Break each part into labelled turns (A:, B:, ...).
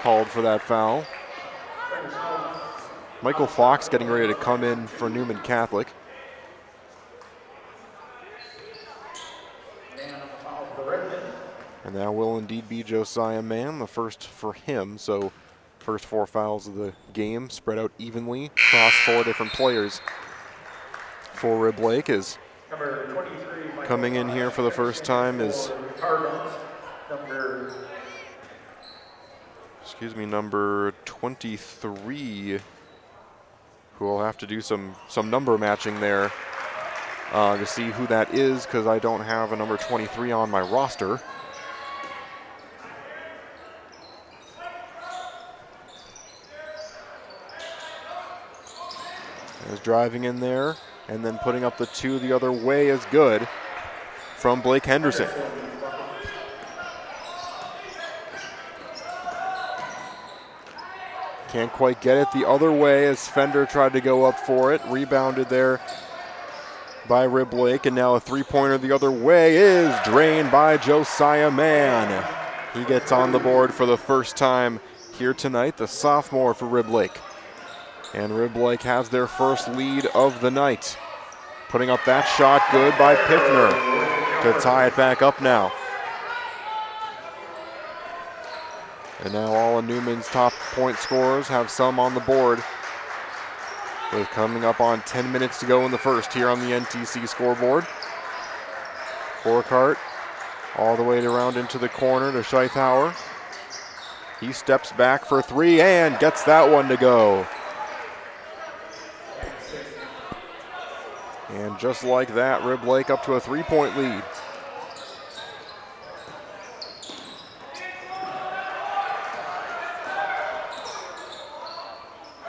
A: called for that foul. Michael Fox getting ready to come in for Newman Catholic. And that will indeed be Josiah Mann, the first for him. So first 4 fouls of the game spread out evenly across 4 different players. For Rib Lake is coming in here for the first time is number 23, who will have to do some number matching there to see who that is, because I don't have a number 23 on my roster. Is driving in there and then putting up the 2 the other way is good from Blake Henderson. Can't quite get it the other way as Fender tried to go up for it. Rebounded there by Rib Lake, and now a 3-pointer the other way is drained by Josiah Mann. He gets on the board for the first time here tonight, the sophomore for Rib Lake. And Rib Lake has their first lead of the night. Putting up that shot, good by Piffner to tie it back up now. And now all of Newman's top point scorers have some on the board. With coming up on 10 minutes to go in the first here on the NTC scoreboard. Borkhardt all the way around into the corner to Scheithauer. He steps back for 3 and gets that one to go. And just like that, Rib Lake up to a 3-point lead.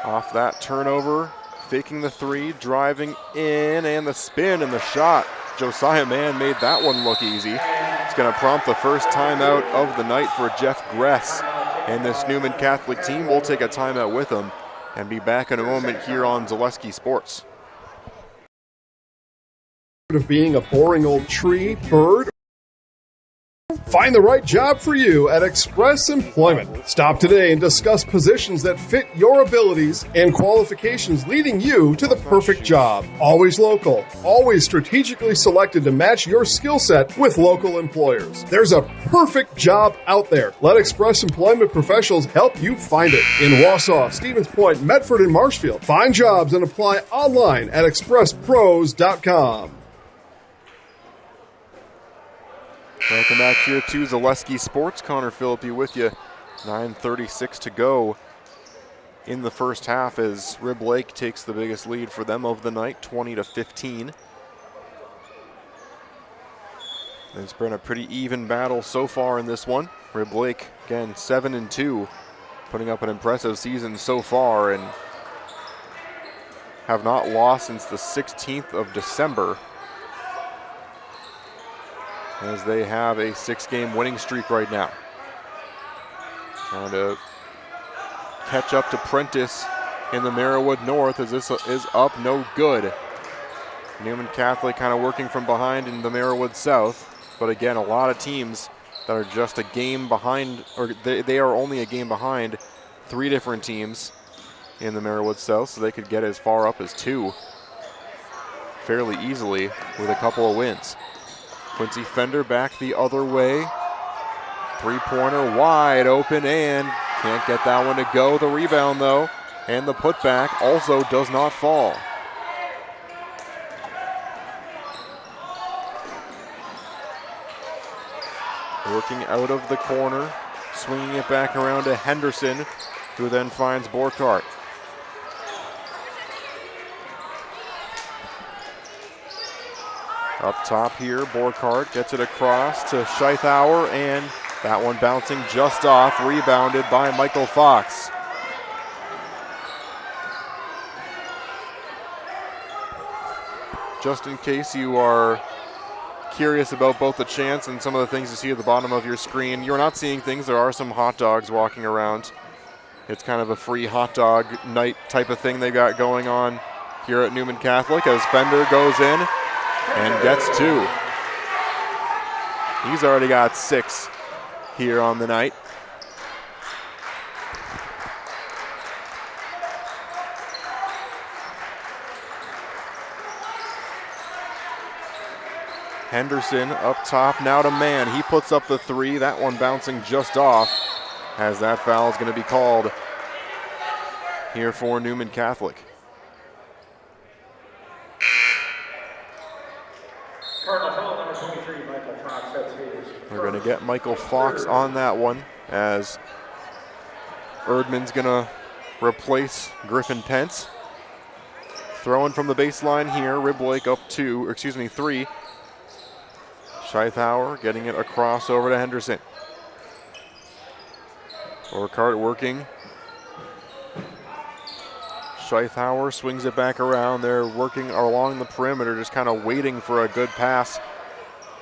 A: Off that turnover, faking the 3, driving in, and the spin and the shot. Josiah Mann made that one look easy. It's going to prompt the first timeout of the night for Jeff Gress. And this Newman Catholic team will take a timeout with them and be back in a moment here on Zaleski Sports.
B: Of being a boring old tree, bird, find the right job for you at Express Employment. Stop today and discuss positions that fit your abilities and qualifications, leading you to the perfect job. Always local, always strategically selected to match your skill set with local employers. There's a perfect job out there. Let Express Employment professionals help you find it. In Wausau, Stevens Point, Medford, and Marshfield. Find jobs and apply online at expresspros.com.
A: Welcome back here to Zaleski Sports. Connor Philippi with you. 9:36 to go in the first half as Rib Lake takes the biggest lead for them of the night, 20-15. It's been a pretty even battle so far in this one. Rib Lake, again, 7-2, putting up an impressive season so far and have not lost since the 16th of December. As they have a 6-game winning streak right now. Trying to catch up to Prentice in the Merriwood North as this is up no good. Newman Catholic kind of working from behind in the Merriwood South. But again, a lot of teams that are just a game behind, or they are only a game behind 3 different teams in the Merriwood South, so they could get as far up as 2 fairly easily with a couple of wins. Quincy Fender back the other way. 3-pointer wide open and can't get that one to go. The rebound though, and the putback also does not fall. Working out of the corner, swinging it back around to Henderson, who then finds Borkhardt. Up top here, Borkhardt gets it across to Scheithauer, and that one bouncing just off, rebounded by Michael Fox. Just in case you are curious about both the chants and some of the things you see at the bottom of your screen, you're not seeing things. There are some hot dogs walking around. It's kind of a free hot dog night type of thing they got going on here at Newman Catholic as Fender goes in and gets 2. He's already got 6 here on the night. Henderson up top now to Mann. He puts up the three. That one bouncing just off, as that foul is going to be called here for Newman Catholic. We're going to get Michael Fox on that one, as Erdman's going to replace Griffin Pence. Throwing from the baseline here, Riblake up three. Scheithauer getting it across over to Henderson. Burkhart working. Scheithauer swings it back around. They're working along the perimeter, just kind of waiting for a good pass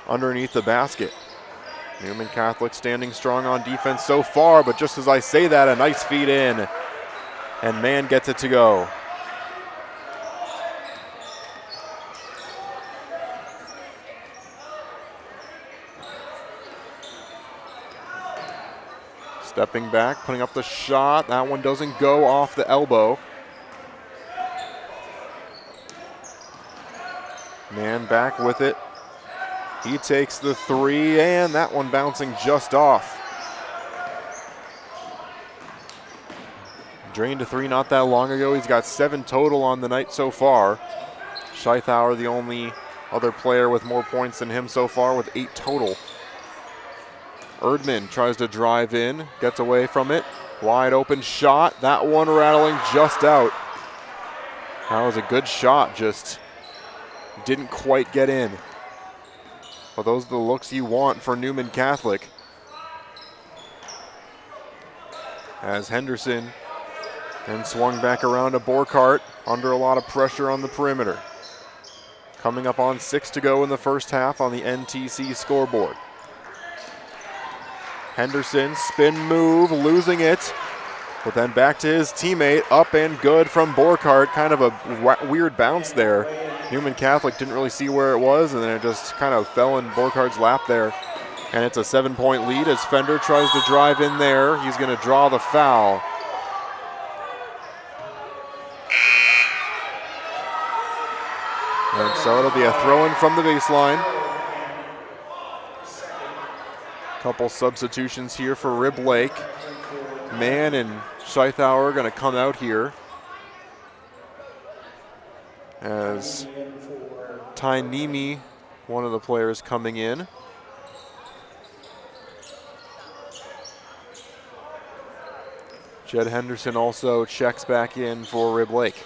A: underneath the basket. Newman Catholic standing strong on defense so far, but just as I say that, a nice feed in, and Mann gets it to go. Stepping back, putting up the shot. That one doesn't go, off the elbow. Mann back with it. He takes the three, and that one bouncing just off. Drained a three not that long ago. He's got 7 total on the night so far. Scheithauer, the only other player with more points than him so far, with 8 total. Erdman tries to drive in, gets away from it. Wide open shot. That one rattling just out. That was a good shot, just didn't quite get in. Well, those are the looks you want for Newman Catholic. As Henderson then swung back around to Burkhart, under a lot of pressure on the perimeter. Coming up on 6 to go in the first half on the NTC scoreboard. Henderson, spin move, losing it, but then back to his teammate, up and good from Burkhart. Kind of a weird bounce there. Newman Catholic didn't really see where it was, and then it just kind of fell in Burkhart's lap there. And it's a 7-point lead as Fender tries to drive in there. He's going to draw the foul. And so it'll be a throw-in from the baseline. Couple substitutions here for Riblake. Mann and Scheithauer are going to come out here, as Tainimi, one of the players, coming in. Jed Henderson also checks back in for Riblake.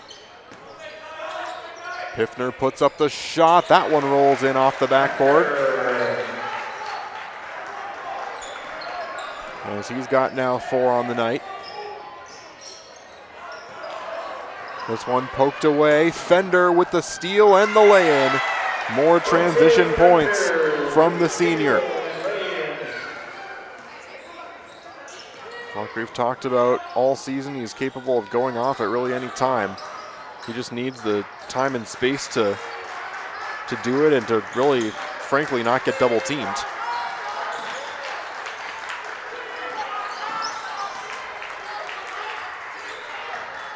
A: Piffner puts up the shot. That one rolls in off the backboard. As he's got now 4 on the night. This one poked away. Fender with the steal and the lay-in. More transition points from the senior. Like we've talked about all season, he's capable of going off at really any time. He just needs the time and space to do it, and to really, frankly, not get double teamed.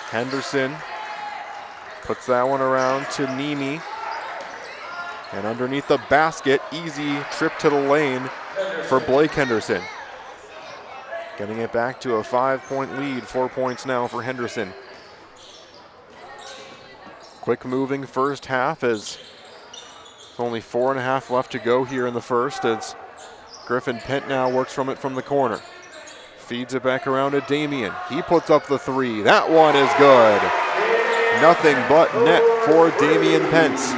A: Henderson puts that one around to Nimi. And underneath the basket, easy trip to the lane for Blake Henderson. Getting it back to a 5-point lead, 4 points now for Henderson. Quick moving first half, as only 4.5 left to go here in the first, as Griffin Pent now works from it from the corner. Feeds it back around to Damian. He puts up the three. That one is good. Nothing but net for Damian Pence.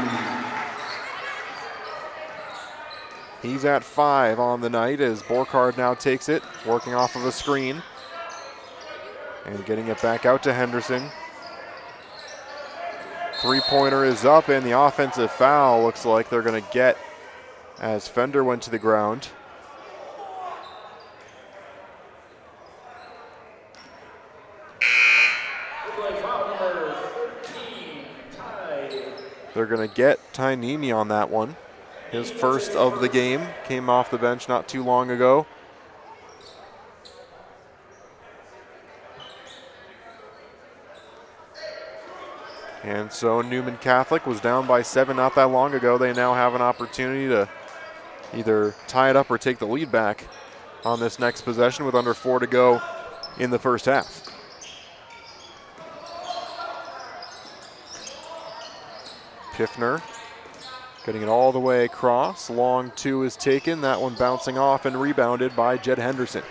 A: He's at 5 on the night, as Burkhart now takes it, working off of a screen. And getting it back out to Henderson. 3-pointer is up, and the offensive foul looks like they're going to get as Fender went to the ground. They're going to get Tainimi on that one. His first of the game, came off the bench not too long ago. And so Newman Catholic was down by 7 not that long ago. They now have an opportunity to either tie it up or take the lead back on this next possession with under 4 to go in the first half. Piffner getting it all the way across. Long 2 is taken. That one bouncing off and rebounded by Jed Henderson.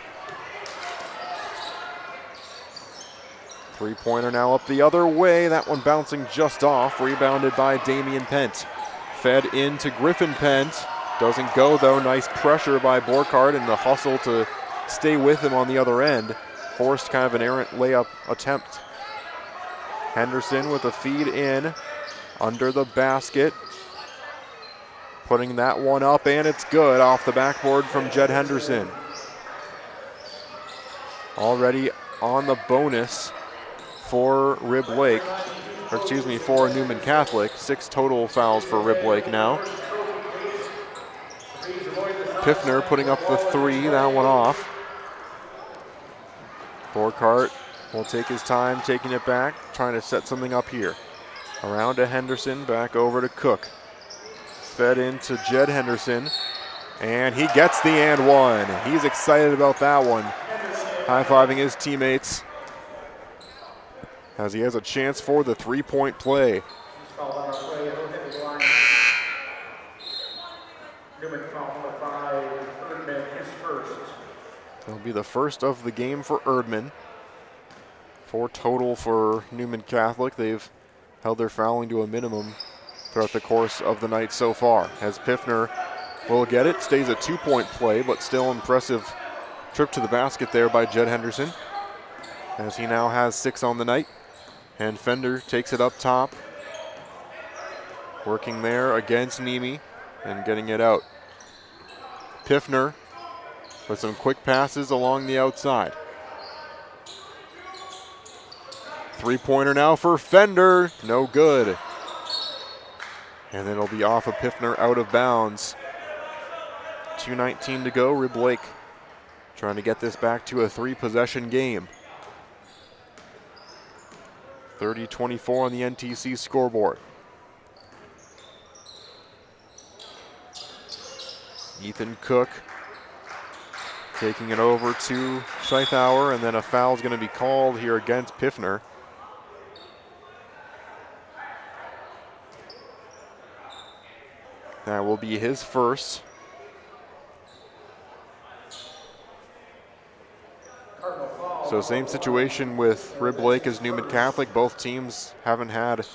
A: Three-pointer now up the other way. That one bouncing just off. Rebounded by Damian Pent. Fed into Griffin Pent. Doesn't go though. Nice pressure by Borkhardt and the hustle to stay with him on the other end. Forced kind of an errant layup attempt. Henderson with a feed in. Under the basket. Putting that one up, and it's good off the backboard from Jed Henderson. Already on the bonus for Rib Lake, or excuse me, for Newman Catholic. 6 total fouls for Rib Lake now. Piffner putting up the 3, that one off. Borkhardt will take his time taking it back, trying to set something up here. Around to Henderson, back over to Cook. Fed into Jed Henderson, and he gets the and one. He's excited about that one. High-fiving his teammates as he has a chance for the 3-point play. It'll be the first of the game for Erdman. 4 total for Newman Catholic. They've held their fouling to a minimum throughout the course of the night so far. As Piffner will get it, stays a 2-point play, but still impressive trip to the basket there by Jed Henderson, as he now has 6 on the night. And Fender takes it up top, working there against Nemi and getting it out. Piffner with some quick passes along the outside. 3-pointer now for Fender, no good. And then it'll be off of Piffner, out of bounds. 2:19 to go. Rib Lake trying to get this back to a 3-possession game. 30-24 on the NTC scoreboard. Ethan Cook taking it over to Scheithauer, and then a foul is going to be called here against Piffner. That will be his first. So same situation with Rib Lake as Newman Catholic. Both teams haven't had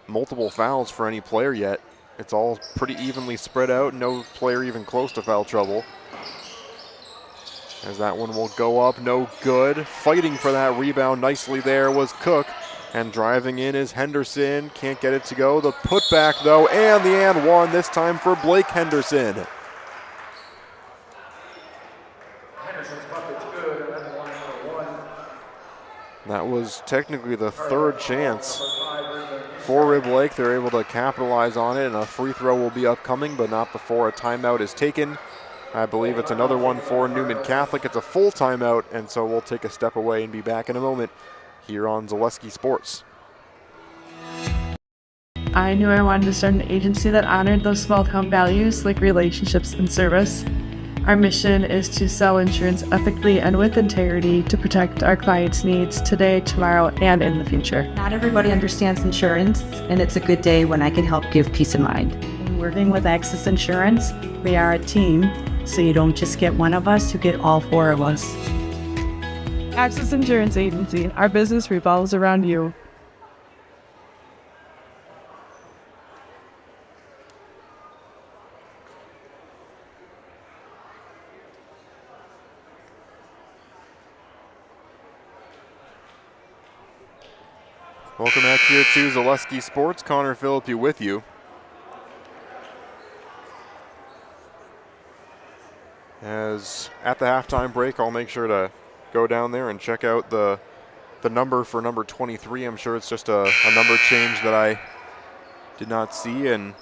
A: multiple fouls for any player yet. It's all pretty evenly spread out. No player even close to foul trouble. As that one will go up, no good. Fighting for that rebound nicely there was Cook. And driving in is Henderson. Can't get it to go. The putback though, and the and one this time for Blake Henderson. That was technically the 3rd chance for Rib Lake. They're able to capitalize on it, and a free throw will be upcoming, but not before a timeout is taken. I believe it's another one for Newman Catholic. It's a full timeout, and so we'll take a step away and be back in a moment here on Zaleski Sports.
C: I knew I wanted to start an agency that honored those small town values like relationships and service. Our mission is to sell insurance ethically and with integrity to protect our clients' needs today, tomorrow, and in the future.
D: Not everybody understands insurance, and it's a good day when I can help give peace of mind.
E: Working with Access Insurance, we are a team, so you don't just get one of us, you get all 4 of us.
C: Access Insurance Agency, our business revolves around you.
A: Welcome back here to Zaleski Sports. Connor Philippi with you. As at the halftime break, I'll make sure to go down there and check out the number for number 23. I'm sure it's just a number change that I did not see, and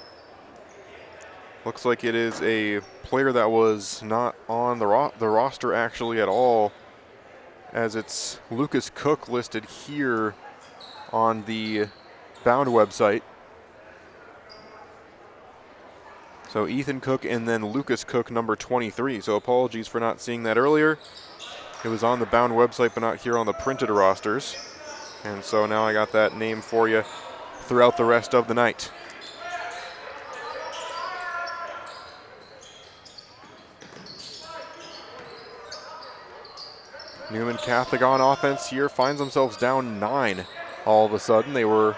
A: looks like it is a player that was not on the roster actually at all, as it's Lucas Cook listed here on the Bound website. So Ethan Cook and then Lucas Cook, number 23. So apologies for not seeing that earlier. It was on the Bound website, but not here on the printed rosters. And so now I got that name for you throughout the rest of the night. Newman Catholic on offense here finds themselves down 9 all of a sudden. They were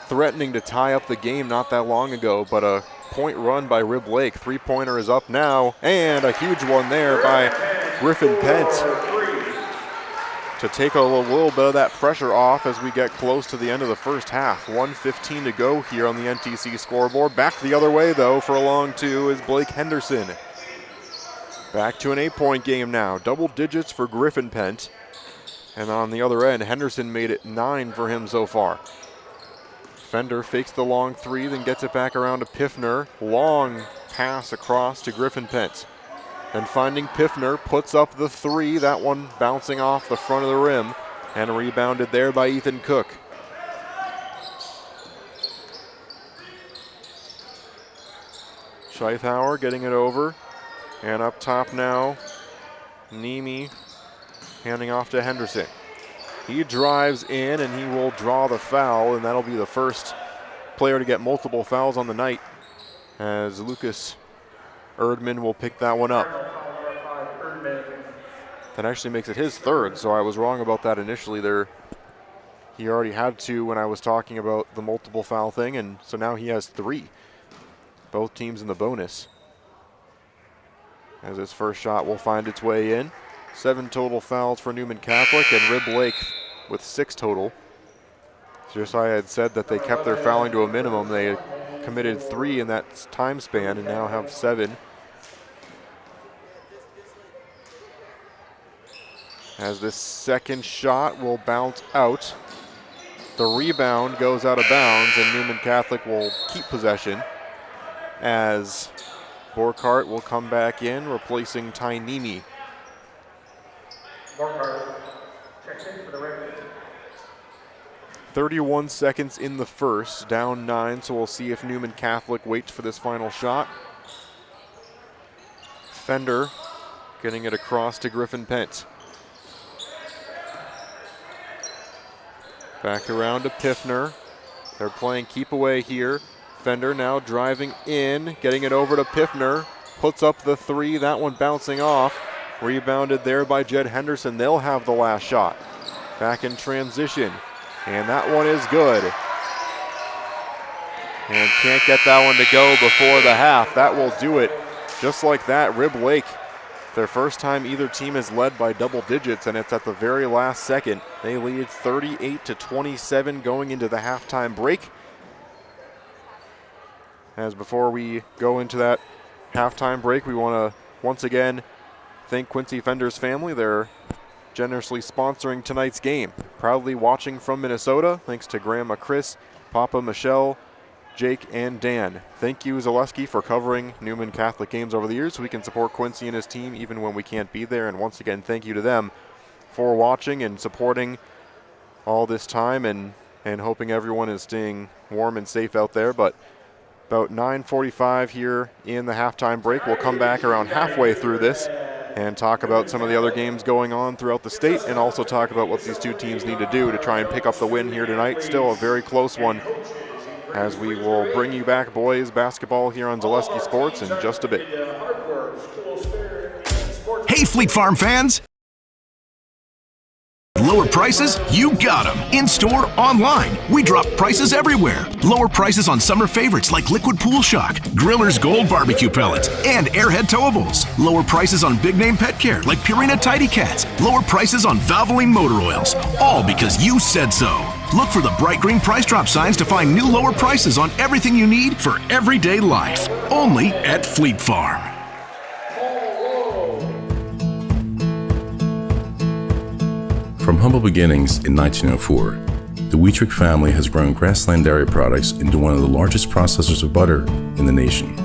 A: threatening to tie up the game not that long ago, but a point run by Rib Lake. Three-pointer is up now, and a huge one there by Griffin Pent to take a little bit of that pressure off as we get close to the end of the first half. 1:15 to go here on the NTC scoreboard. Back the other way, though, for a long two is Blake Henderson. Back to an 8-point game now. Double digits for Griffin Pent. And on the other end, Henderson made it 9 for him so far. Fender fakes the long three, then gets it back around to Piffner. Long pass across to Griffin Pent. And finding Piffner, puts up the three. That one bouncing off the front of the rim. And rebounded there by Ethan Cook. Scheithauer getting it over. And up top now, Nemi handing off to Henderson. He drives in and he will draw the foul, and that'll be the first player to get multiple fouls on the night, as Lucas Erdman will pick that one up. That actually makes it his third, so I was wrong about that initially there. He already had 2 when I was talking about the multiple foul thing, and so now he has 3. Both teams in the bonus. As his first shot will find its way in. 7 total fouls for Newman Catholic, and Rib Lake with 6 total. Just I had said that they kept their fouling to a minimum. They committed 3 in that time span and now have 7. As this second shot will bounce out. The rebound goes out of bounds, and Newman Catholic will keep possession as Borkart will come back in, replacing Tainimi. Borkart checks in for the record. 31 seconds in the first, down 9, so we'll see if Newman Catholic waits for this final shot. Fender getting it across to Griffin Pent. Back around to Piffner. They're playing keep away here. Fender now driving in, getting it over to Piffner. Puts up the three, that one bouncing off. Rebounded there by Jed Henderson. They'll have the last shot. Back in transition, and that one is good. And can't get that one to go before the half. That will do it. Just like that, Rib Lake, their first time either team is led by double digits, and it's at the very last second. They lead 38-27 going into the halftime break. As before we go into that halftime break, we want to once again thank Quincy Fender's family. They're generously sponsoring tonight's game. Proudly watching from Minnesota, thanks to Grandma Chris, Papa Michelle, Jake, and Dan. Thank you, Zaleski, for covering Newman Catholic games over the years so we can support Quincy and his team even when we can't be there. And once again, thank you to them for watching and supporting all this time, and hoping everyone is staying warm and safe out there. But about 9:45 here in the halftime break. We'll come back around halfway through this and talk about some of the other games going on throughout the state, and also talk about what these two teams need to do to try and pick up the win here tonight. Still a very close one, as we will bring you back boys basketball here on Zaleski Sports in just a bit.
F: Hey, Fleet Farm fans! Lower prices? You got them. In-store, online. We drop prices everywhere. Lower prices on summer favorites like Liquid Pool Shock, Griller's Gold Barbecue Pellets, and Airhead Towables. Lower prices on big name pet care like Purina Tidy Cats. Lower prices on Valvoline motor oils. All because you said so. Look for the bright green price drop signs to find new lower prices on everything you need for everyday life. Only at Fleet Farm.
G: From humble beginnings in 1904, the Wheatrick family has grown Grassland Dairy Products into one of the largest processors of butter in the nation.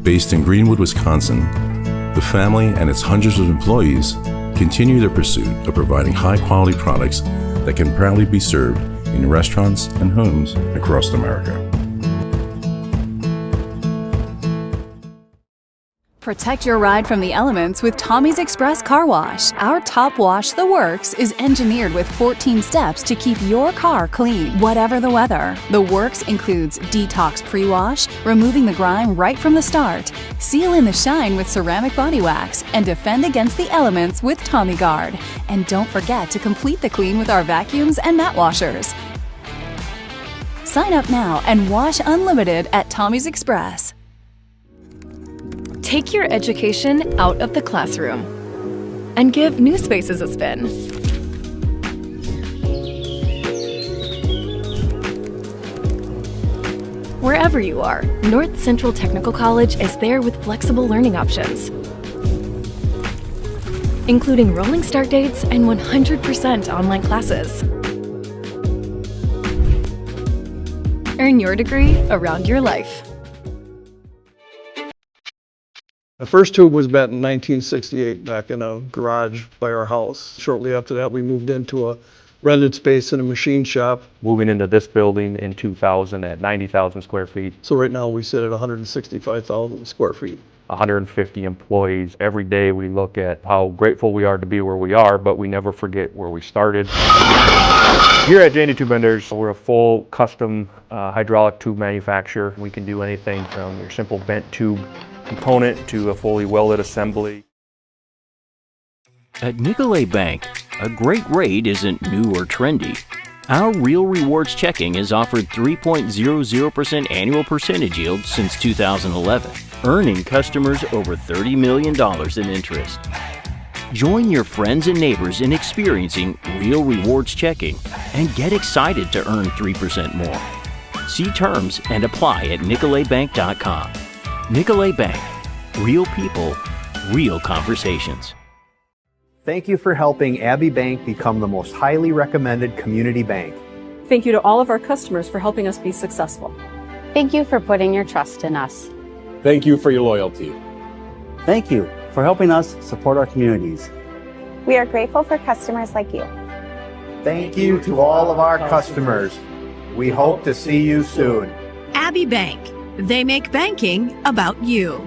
G: Based in Greenwood, Wisconsin, the family and its hundreds of employees continue their pursuit of providing high-quality products that can proudly be served in restaurants and homes across America.
H: Protect your ride from the elements with Tommy's Express Car Wash. Our top wash, The Works, is engineered with 14 steps to keep your car clean, whatever the weather. The Works includes detox pre-wash, removing the grime right from the start, seal in the shine with ceramic body wax, and defend against the elements with Tommy Guard. And don't forget to complete the clean with our vacuums and mat washers. Sign up now and wash unlimited at Tommy's Express. Take your education out of the classroom and give New Spaces a spin. Wherever you are, North Central Technical College is there with flexible learning options, including rolling start dates and 100% online classes. Earn your degree around your life.
I: The first tube was bent in 1968 back in a garage by our house. Shortly after that, we moved into a rented space in a machine shop.
J: Moving into this building in 2000 at 90,000 square feet.
I: So right now we sit at 165,000 square feet.
J: 150 employees. Every day we look at how grateful we are to be where we are, but we never forget where we started. Here at J&D Tube Benders, we're a full custom hydraulic tube manufacturer. We can do anything from your simple bent tube component to a fully welded assembly.
K: At Nicolet Bank, a great rate isn't new or trendy. Our Real Rewards checking has offered 3.00% annual percentage yield since 2011, earning customers over $30 million in interest. Join your friends and neighbors in experiencing Real Rewards checking and get excited to earn 3% more. See terms and apply at nicoletbank.com. Nicolet Bank. Real people, real conversations.
L: Thank you for helping Abbey Bank become the most highly recommended community bank.
M: Thank you to all of our customers for helping us be successful.
N: Thank you for putting your trust in us.
O: Thank you for your loyalty.
P: Thank you for helping us support our communities.
Q: We are grateful for customers like you.
L: Thank you to all of our customers. We hope to see you soon.
R: Abbey Bank. They make banking about you.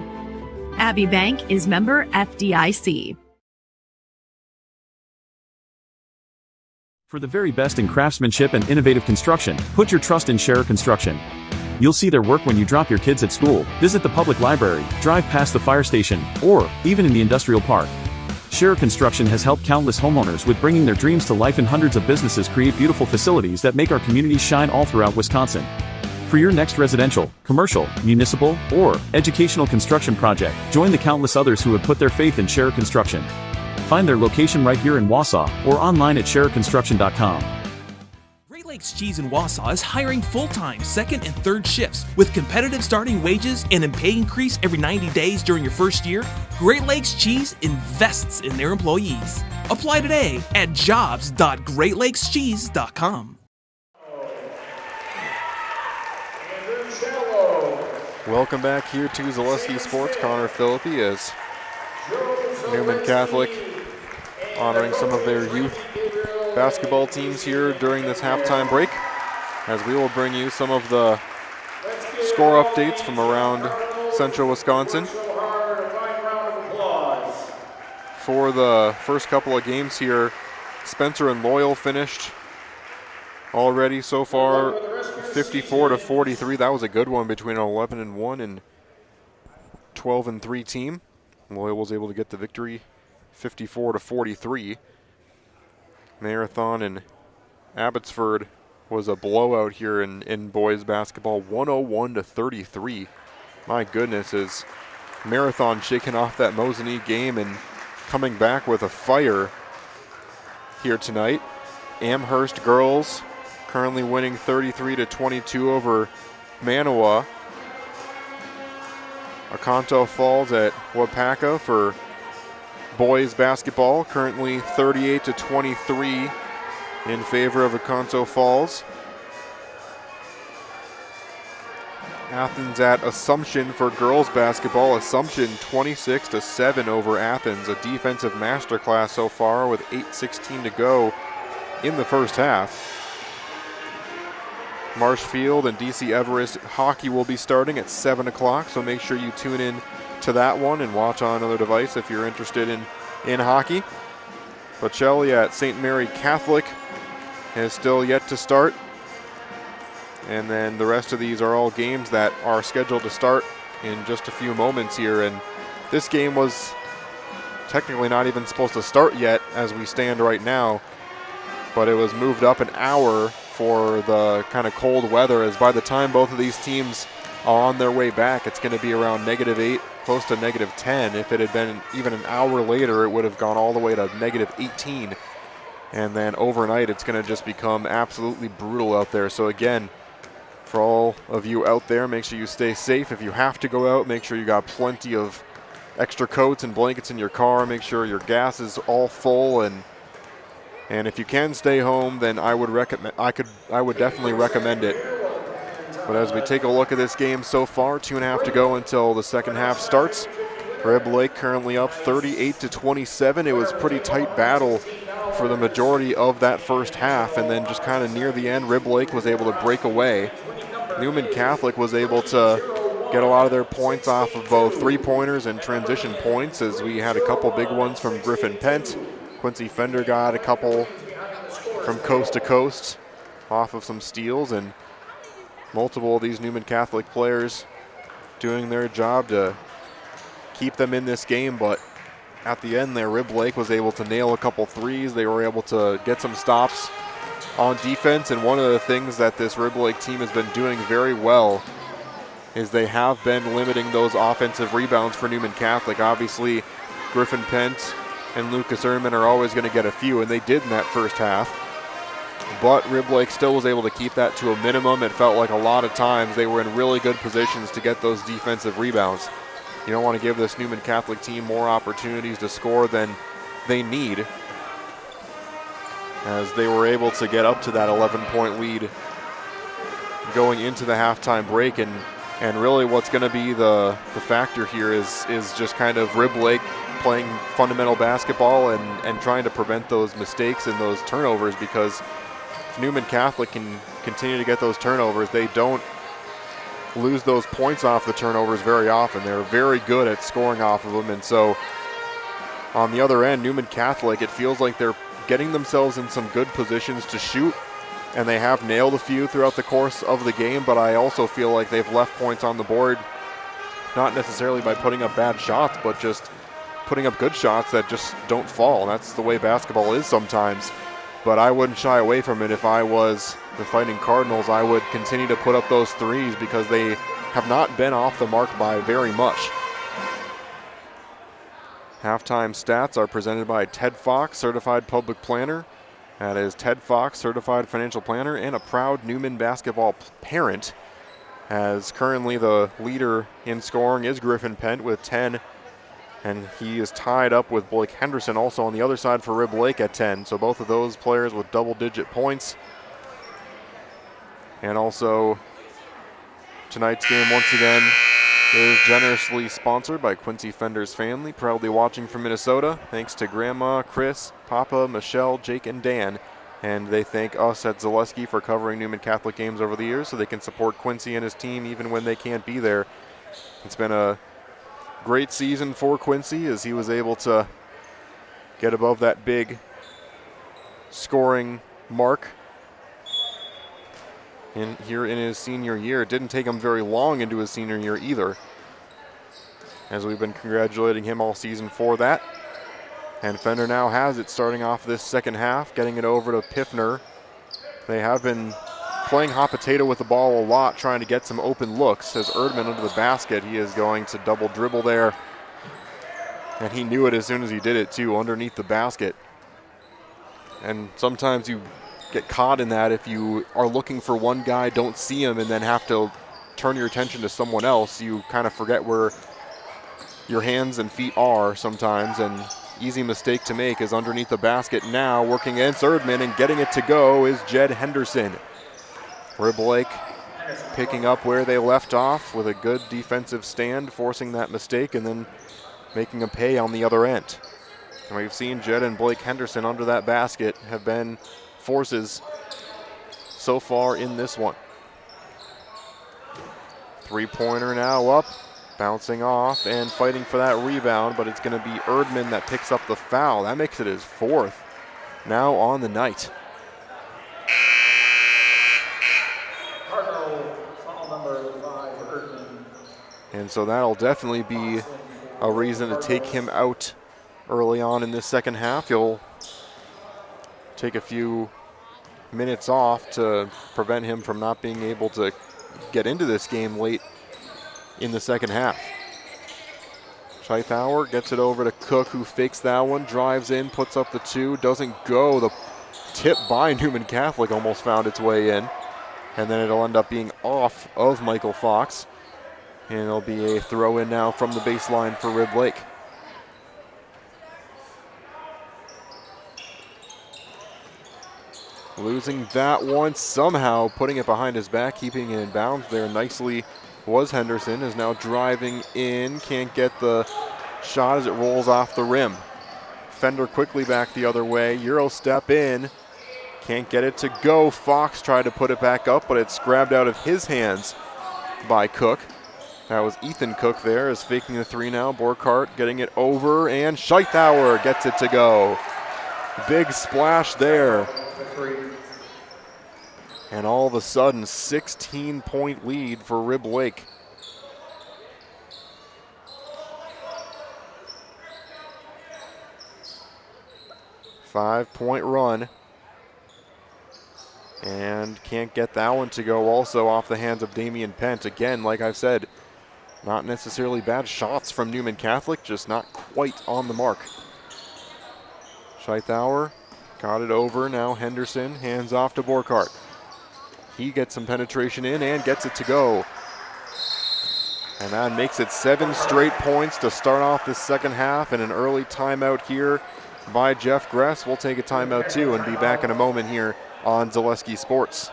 R: Abbey Bank is member FDIC.
S: For the very best in craftsmanship and innovative construction, put your trust in Scherer Construction. You'll see their work when you drop your kids at school, visit the public library, drive past the fire station, or even in the industrial park. Scherer Construction has helped countless homeowners with bringing their dreams to life, and hundreds of businesses create beautiful facilities that make our communities shine all throughout Wisconsin. For your next residential, commercial, municipal, or educational construction project, join the countless others who have put their faith in Scherer Construction. Find their location right here in Wausau or online at schererconstruction.com.
T: Great Lakes Cheese in Wausau is hiring full-time second and third shifts with competitive starting wages and a pay increase every 90 days during your first year. Great Lakes Cheese invests in their employees. Apply today at jobs.greatlakescheese.com.
A: Welcome back here to Zaleski Sports. Connor Philippi as Newman Catholic honoring some of their youth basketball teams here during this halftime break, as we will bring you some of the score updates from around central Wisconsin. For the first couple of games here, Spencer and Loyal finished already so far 54-43. That was a good one between an 11-1 and 12-3 team. Loyal was able to get the victory 54-43. Marathon and Abbotsford was a blowout here in boys basketball, 101-33. My goodness, is Marathon shaking off that Mosinee game and coming back with a fire here tonight. Amherst girls currently winning 33-22 over Manawa. Oconto Falls at Wapaka for boys basketball, currently 38-23 in favor of Oconto Falls. Athens at Assumption for girls basketball. Assumption 26-7 over Athens, a defensive masterclass so far with 8:16 to go in the first half. Marshfield and DC Everest hockey will be starting at 7 o'clock, so make sure you tune in to that one and watch on another device if you're interested in hockey. But Shelley at St. Mary Catholic is still yet to start. And then the rest of these are all games that are scheduled to start in just a few moments here. And this game was technically not even supposed to start yet as we stand right now, but it was moved up an hour for the kind of cold weather, as by the time both of these teams are on their way back, it's going to be around -8, close to -10. If it had been even an hour later, it would have gone all the way to -18. And then overnight, it's going to just become absolutely brutal out there. So again, for all of you out there, make sure you stay safe. If you have to go out, make sure you got plenty of extra coats and blankets in your car. Make sure your gas is all full, and if you can stay home, then I would definitely recommend it. But as we take a look at this game so far, 2.5 to go until the second half starts. Rib Lake currently up 38-27. It was a pretty tight battle for the majority of that first half, and then just kind of near the end, Rib Lake was able to break away. Newman Catholic was able to get a lot of their points off of both three-pointers and transition points, as we had a couple big ones from Griffin Pent. Quincy Fender got a couple from coast to coast off of some steals, and multiple of these Newman Catholic players doing their job to keep them in this game. But at the end there, Rib Lake was able to nail a couple threes. They were able to get some stops on defense, and one of the things that this Rib Lake team has been doing very well is they have been limiting those offensive rebounds for Newman Catholic. Obviously, Griffin Pent and Lucas Ehrman are always going to get a few, and they did in that first half. But Rib Lake still was able to keep that to a minimum. It felt like a lot of times they were in really good positions to get those defensive rebounds. You don't want to give this Newman Catholic team more opportunities to score than they need, as they were able to get up to that 11-point lead going into the halftime break. And really what's going to be the factor here is just kind of Rib Lake playing fundamental basketball and trying to prevent those mistakes and those turnovers, because if Newman Catholic can continue to get those turnovers, they don't lose those points off the turnovers very often. They're very good at scoring off of them. And so on the other end, Newman Catholic, it feels like they're getting themselves in some good positions to shoot, and they have nailed a few throughout the course of the game, but I also feel like they've left points on the board, not necessarily by putting up bad shots, but just putting up good shots that just don't fall. And that's the way basketball is sometimes. But I wouldn't shy away from it. If I was the Fighting Cardinals, I would continue to put up those threes, because they have not been off the mark by very much. Halftime stats are presented by Ted Fox, Certified Public Planner. That is Ted Fox, Certified Financial Planner, and a proud Newman basketball parent, as currently the leader in scoring is Griffin Pent with 10, and he is tied up with Blake Henderson also on the other side for Rib Lake at 10. So both of those players with double-digit points. And also tonight's game once again is generously sponsored by Quincy Fender's family, proudly watching from Minnesota. Thanks to Grandma, Chris, Papa, Michelle, Jake, and Dan. And they thank us at Zaleski for covering Newman Catholic games over the years so they can support Quincy and his team even when they can't be there. It's been a great season for Quincy, as he was able to get above that big scoring mark here in his senior year. It didn't take him very long into his senior year either, as we've been congratulating him all season for that. And Fender now has it starting off this second half, getting it over to Piffner. They have been playing hot potato with the ball a lot, trying to get some open looks. As Erdman under the basket, he is going to double dribble there. And he knew it as soon as he did it too, underneath the basket. And sometimes you get caught in that if you are looking for one guy, don't see him, and then have to turn your attention to someone else. You kind of forget where your hands and feet are sometimes, and easy mistake to make is underneath the basket now, working against Erdman, and getting it to go is Jed Henderson. Rib Lake picking up where they left off with a good defensive stand, forcing that mistake, and then making a pay on the other end. And we've seen Jed and Blake Henderson under that basket have been forces so far in this one. Three-pointer now up, Bouncing off and fighting for that rebound, but it's going to be Erdman that picks up the foul. That makes it his 4th now on the night. And so that'll definitely be a reason to take him out early on in this second half. He'll take a few minutes off to prevent him from not being able to get into this game late in the second half. Scheithauer gets it over to Cook, who fakes that one, drives in, puts up the 2, doesn't go. The tip by Newman Catholic almost found its way in, and then it'll end up being off of Michael Fox, and it'll be a throw in now from the baseline for Rib Lake. Losing that one, somehow putting it behind his back, keeping it in bounds there nicely was Henderson, is now driving in, can't get the shot as it rolls off the rim. Fender quickly back the other way, Euro step in, can't get it to go. Fox tried to put it back up, but it's grabbed out of his hands by Cook. That was Ethan Cook there, is faking the 3 now. Borkart getting it over, and Scheithauer gets it to go. Big splash there. And all of a sudden, 16-point lead for Rib Lake. Five-point run. And can't get that one to go also off the hands of Damian Pent. Again, like I've said, not necessarily bad shots from Newman Catholic, just not quite on the mark. Scheithauer got it over, now Henderson, hands off to Borkart. He gets some penetration in and gets it to go. And that makes it 7 straight points to start off this second half, and an early timeout here by Jeff Gress. We'll take a timeout too and be back in a moment here on Zaleski Sports.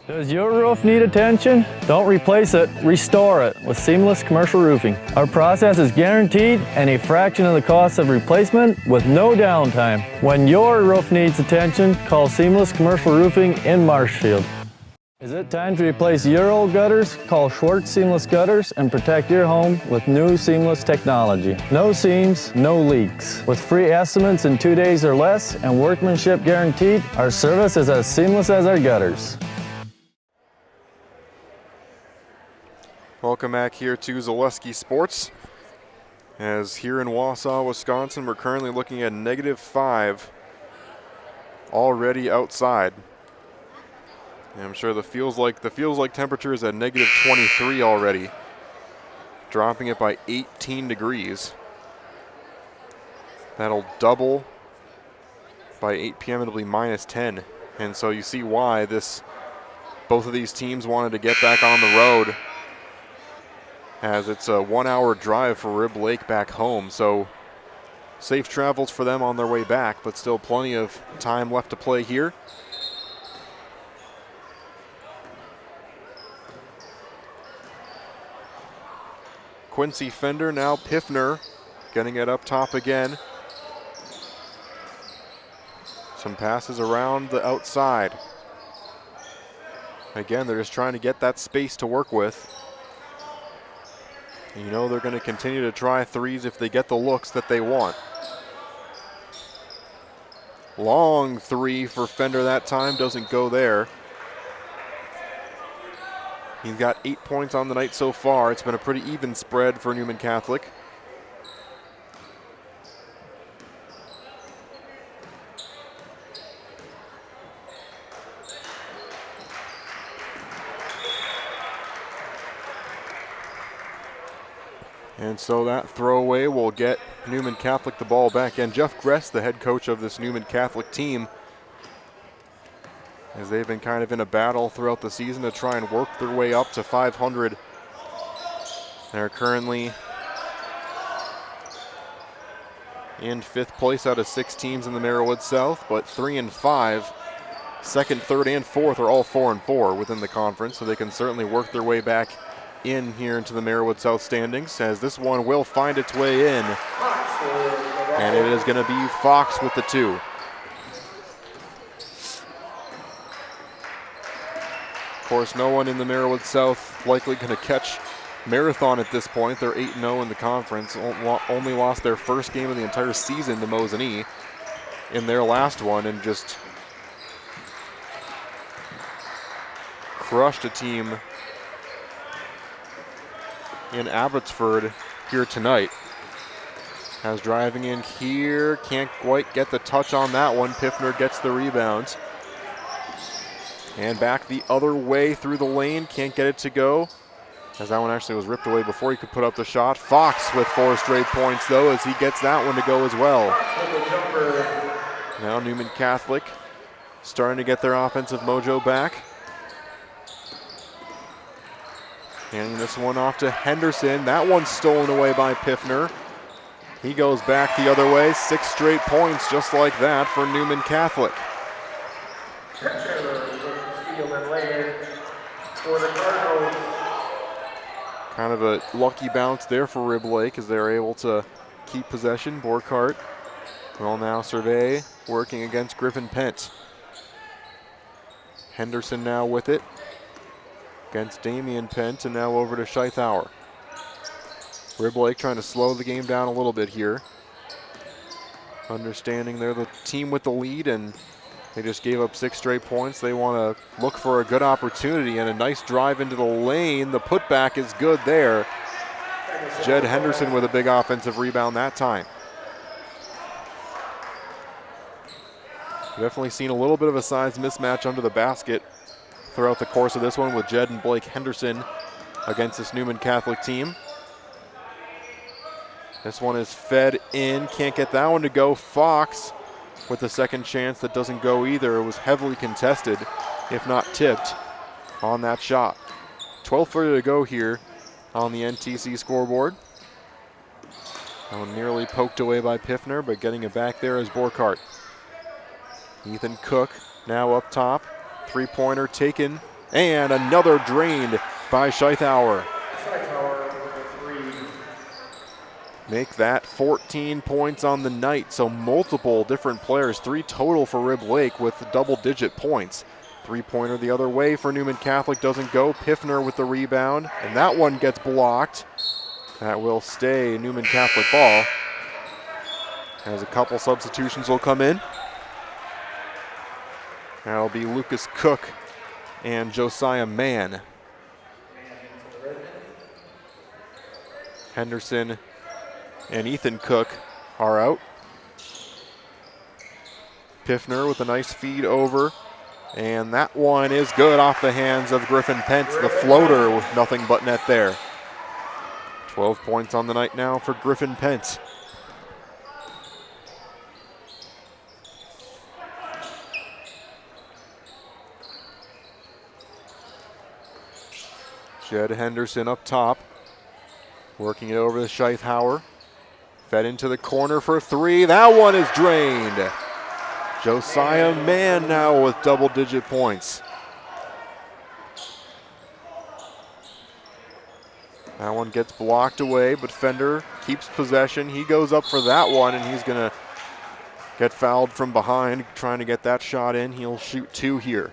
U: Does your roof need attention? Don't replace it, restore it with Seamless Commercial Roofing. Our process is guaranteed and a fraction of the cost of replacement with no downtime. When your roof needs attention, call Seamless Commercial Roofing in Marshfield. Is it time to replace your old gutters? Call Schwartz Seamless Gutters and protect your home with new seamless technology. No seams, no leaks. With free estimates in 2 days or less and workmanship guaranteed, our service is as seamless as our gutters.
A: Welcome back here to Zaleski Sports. As here in Wausau, Wisconsin, we're currently looking at -5 already outside. And I'm sure the feels like temperature is at -23 already, dropping it by 18 degrees. That'll double by 8 p.m. It'll be -10, and so you see why both of these teams wanted to get back on the road, as it's a 1-hour drive for Rib Lake back home. So safe travels for them on their way back, but still plenty of time left to play here. Quincy Fender, now Piffner, getting it up top again. Some passes around the outside. Again, they're just trying to get that space to work with. You know they're going to continue to try threes if they get the looks that they want. Long 3 for Fender that time, doesn't go there. He's got 8 points on the night so far. It's been a pretty even spread for Newman Catholic. And so that throwaway will get Newman Catholic the ball back. And Jeff Gress, the head coach of this Newman Catholic team, as they've been kind of in a battle throughout the season to try and work their way up to 500. They're currently in 5th place out of 6 teams in the Merriwood South, but 3 and 5, 2nd, 3rd, and 4th are all 4 and 4 within the conference, so they can certainly work their way back in here into the Merriwood South standings, as this one will find its way in, and it is going to be Fox with the 2. Of course, no one in the Merriwood South likely going to catch marathon at this point. They're 8-0 in the conference. Only lost their first game of the entire season to Mosinee in their last one, and just crushed a team in Abbotsford here tonight. As driving in here, can't quite get the touch on that one. Piffner gets the rebound. And back the other way through the lane, can't get it to go, as that one actually was ripped away before he could put up the shot. Fox with 4 straight points though, as he gets that one to go as well. Now Newman Catholic starting to get their offensive mojo back. Handing this one off to Henderson. That one's stolen away by Piffner. He goes back the other way. 6 straight points just like that for Newman Catholic. Kind of a lucky bounce there for Rib Lake as they're able to keep possession. Borkart will now survey, working against Griffin Pent. Henderson now with it against Damian Pent, and now over to Scheithauer. Rib Lake trying to slow the game down a little bit here. Understanding they're the team with the lead and they just gave up 6 straight points. They want to look for a good opportunity and a nice drive into the lane. The putback is good there. Jed Henderson with a big offensive rebound that time. Definitely seen a little bit of a size mismatch under the basket throughout the course of this one with Jed and Blake Henderson against this Newman Catholic team. This one is fed in, can't get that one to go. Fox with the second chance that doesn't go either. It was heavily contested, if not tipped, on that shot. 12:30 to go here on the NTC scoreboard. That one nearly poked away by Piffner, but getting it back there is Borkart. Ethan Cook now up top. 3-pointer taken, and another drained by Scheithauer. Make that 14 points on the night, so multiple different players, 3 total for Rib Lake with double-digit points. 3-pointer the other way for Newman Catholic doesn't go. Piffner with the rebound, and that one gets blocked. That will stay Newman Catholic ball, as a couple substitutions will come in. That'll be Lucas Cook and Josiah Mann. Henderson and Ethan Cook are out. Piffner with a nice feed over, and that one is good off the hands of Griffin Pence. The floater with nothing but net there. 12 points on the night now for Griffin Pence. Jed Henderson up top, working it over to Scheithauer. Fed into the corner for 3. That one is drained. Josiah Mann now with double-digit points. That one gets blocked away, but Fender keeps possession. He goes up for that one, and he's going to get fouled from behind, trying to get that shot in. He'll shoot 2 here.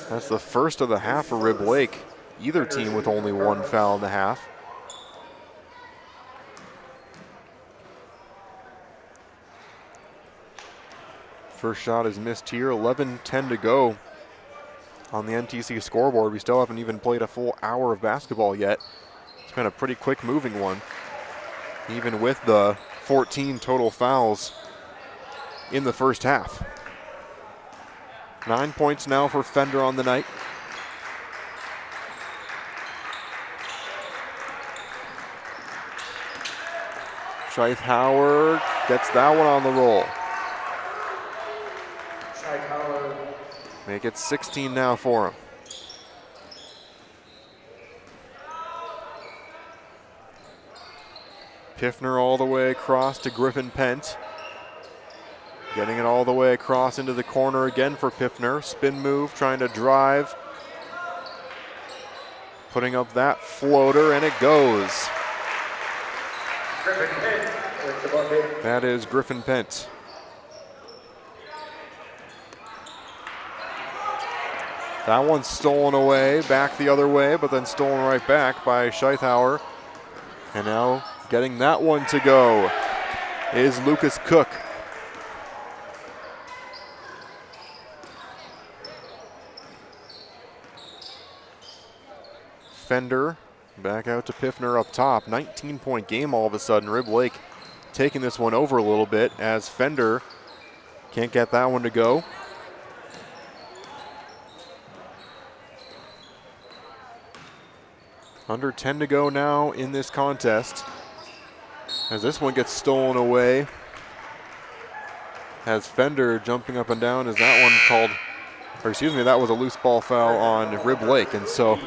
A: That's the first of the half for Rib Lake. Either team with only 1 foul in the half. First shot is missed here. 11:10 to go on the NTC scoreboard. We still haven't even played a full hour of basketball yet. It's been a pretty quick moving one, even with the 14 total fouls in the first half. 9 points now for Fender on the night. Scheithauer gets that one on the roll. Make it 16 now for him. Piffner all the way across to Griffin Pent. Getting it all the way across into the corner again for Piffner. Spin move, trying to drive. Putting up that floater, and it goes. That is Griffin Pent. That one's stolen away, back the other way, but then stolen right back by Scheithauer. And now getting that one to go is Lucas Cook. Fender back out to Piffner up top. 19-point game all of a sudden. Rib Lake taking this one over a little bit as Fender can't get that one to go. Under 10 to go now in this contest as this one gets stolen away. As Fender jumping up and down, is that one called, or excuse me, that was a loose ball foul on Rib Lake, and so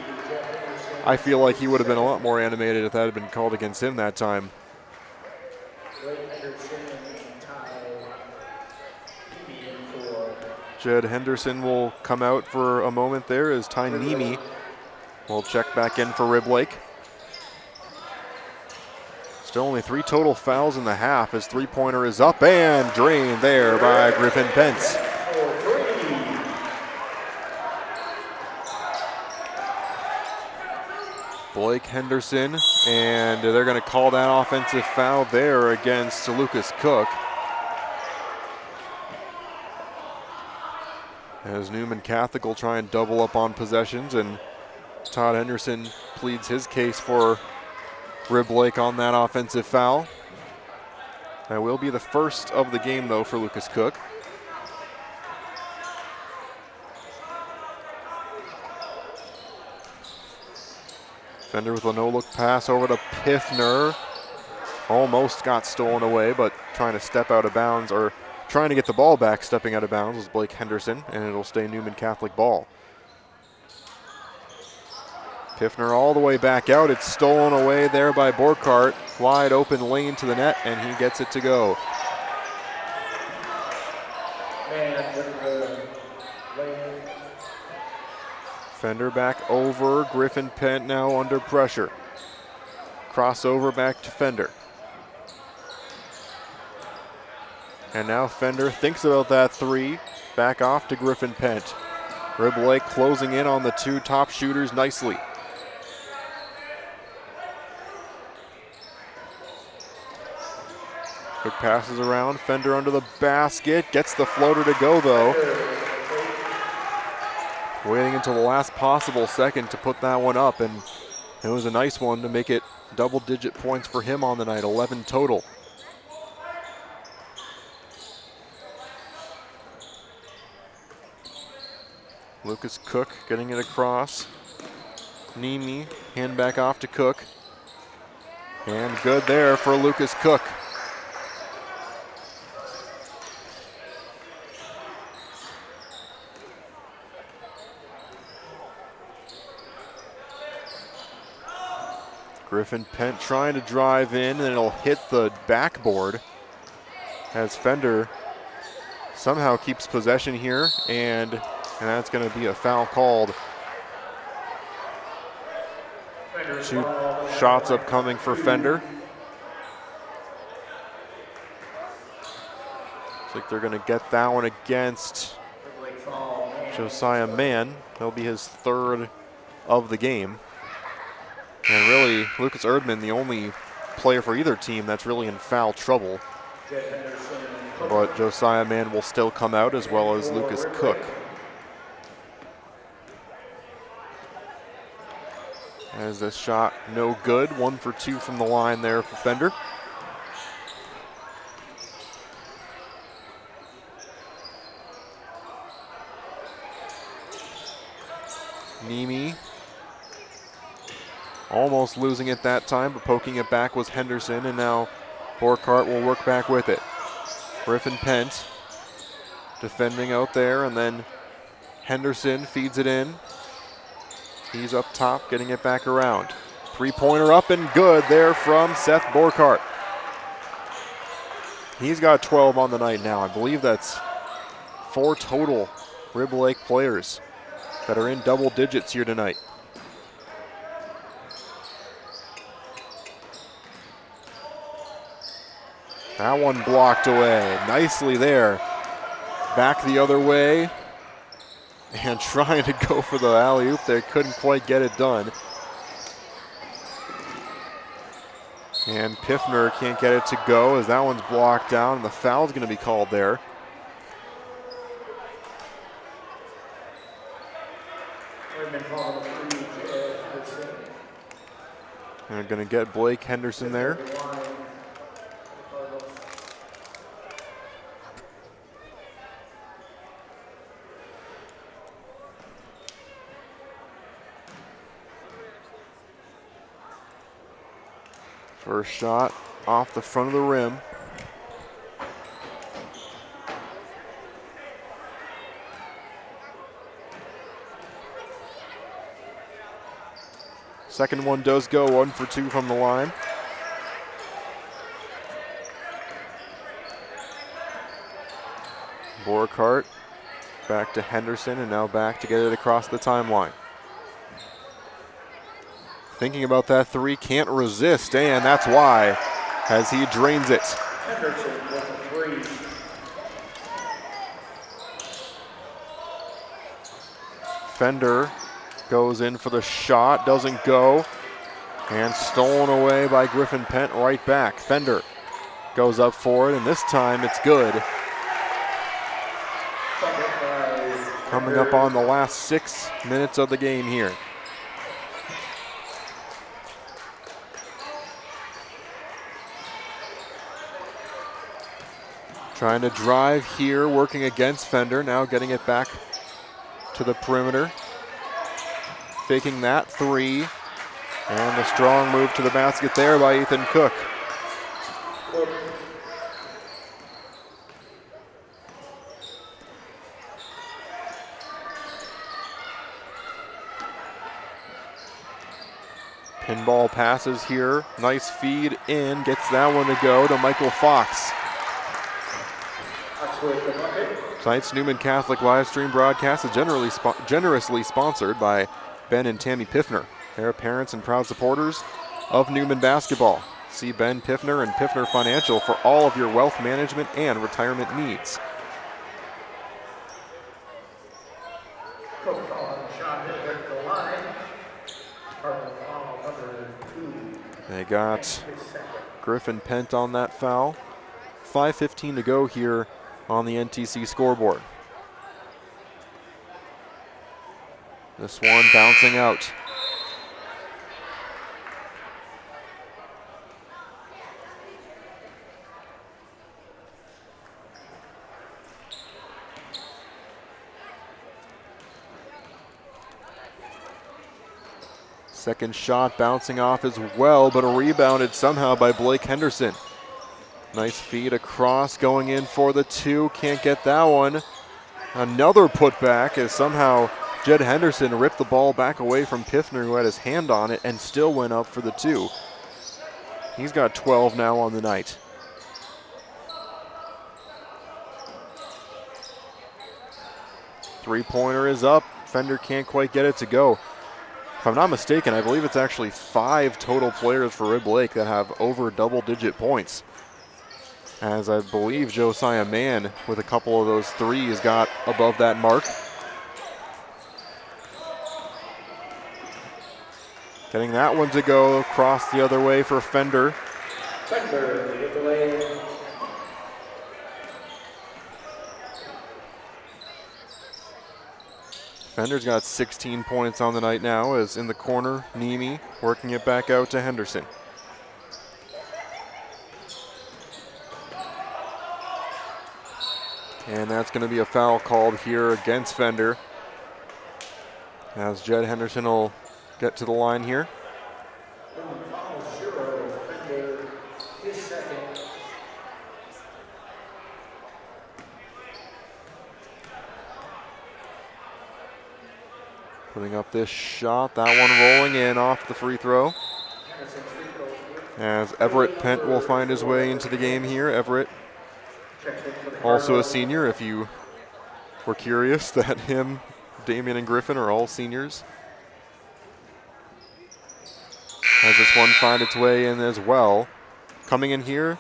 A: I feel like he would have been a lot more animated if that had been called against him that time. Jed Henderson will come out for a moment there as Ty Nemi will check back in for Rib Lake. Still only 3 total fouls in the half. His three-pointer is up and drained there by Griffin Pence. Blake Henderson, and they're going to call that offensive foul there against Lucas Cook. As Newman Catholic will try and double up on possessions, and Todd Henderson pleads his case for Rib Lake on that offensive foul. That will be the first of the game, though, for Lucas Cook. Fender with a no-look pass over to Piffner. Almost got stolen away, but trying to step out of bounds, or trying to get the ball back, stepping out of bounds, was Blake Henderson, and it'll stay Newman Catholic ball. Piffner all the way back out. It's stolen away there by Borkart. Wide open lane to the net, and he gets it to go. Fender back over. Griffin Pent now under pressure. Crossover back to Fender. And now Fender thinks about that three. Back off to Griffin Pent. Rib Lake closing in on the 2 top shooters nicely. Quick passes around. Fender under the basket. Gets the floater to go, though. Waiting until the last possible second to put that one up, and it was a nice one to make it double-digit points for him on the night, 11 total. Lucas Cook getting it across. Nemi, hand back off to Cook. And good there for Lucas Cook. Griffin Pent trying to drive in, and it'll hit the backboard as Fender somehow keeps possession here, and that's going to be a foul called. 2 shots upcoming for Fender. Looks like they're going to get that one against Josiah Mann. That'll be his 3rd of the game. And really, Lucas Erdman, the only player for either team that's really in foul trouble. But Josiah Mann will still come out, as well as Lucas Cook. As this shot no good. 1 for 2 from the line there for Fender. Nemi almost losing it that time, but poking it back was Henderson, and now Borkart will work back with it. Griffin Pent defending out there, and then Henderson feeds it in. He's up top, getting it back around. 3-pointer up and good there from Seth Borkart. He's got 12 on the night now. I believe that's 4 total Rib Lake players that are in double digits here tonight. That one blocked away nicely there. Back the other way. And trying to go for the alley-oop, they couldn't quite get it done. And Piffner can't get it to go as that one's blocked down, and the foul's going to be called there. And they're going to get Blake Henderson there. First shot off the front of the rim. Second one does go, 1 for 2 from the line. Borkart back to Henderson, and now back to get it across the timeline. Thinking about that three, can't resist, and that's why, as he drains it.
B: Henderson with a three.
A: Fender goes in for the shot, doesn't go, and stolen away by Griffin Pent right back. Fender goes up for it, and this time it's good. Coming up on the last 6 minutes of the game here. Trying to drive here, working against Fender, now getting it back to the perimeter. Faking that three, and the strong move to the basket there by Ethan Cook. Pinball passes here, nice feed in, gets that one to go to Michael Fox. Tonight's Newman Catholic live stream broadcast is generously sponsored by Ben and Tammy Piffner. They're parents and proud supporters of Newman basketball. See Ben Piffner and Piffner Financial for all of your wealth management and retirement needs. They got Griffin Pent on that foul. 5:15 to go here on the NTC scoreboard. This one bouncing out. Second shot bouncing off as well, but rebounded somehow by Blake Henderson. Nice feed across, going in for the two, can't get that one. Another putback as somehow Jed Henderson ripped the ball back away from Piffner, who had his hand on it and still went up for the two. He's got 12 now on the night. Three-pointer is up. Fender can't quite get it to go. If I'm not mistaken, I believe it's actually 5 total players for Rib Lake that have over double-digit points. As I believe Josiah Mann, with a couple of those threes, got above that mark. Getting that one to go across the other way for Fender.
B: Fender with the lane.
A: Fender's got 16 points on the night now, as in the corner, Nemi working it back out to Henderson. And that's going to be a foul called here against Fender, as Jed Henderson will get to the line here. Putting up this shot, that one rolling in off the free throw. As Everett Pent will find his way into the game here. Everett, also a senior, if you were curious, that him, Damian, and Griffin are all seniors. As this one find its way in as well. Coming in here,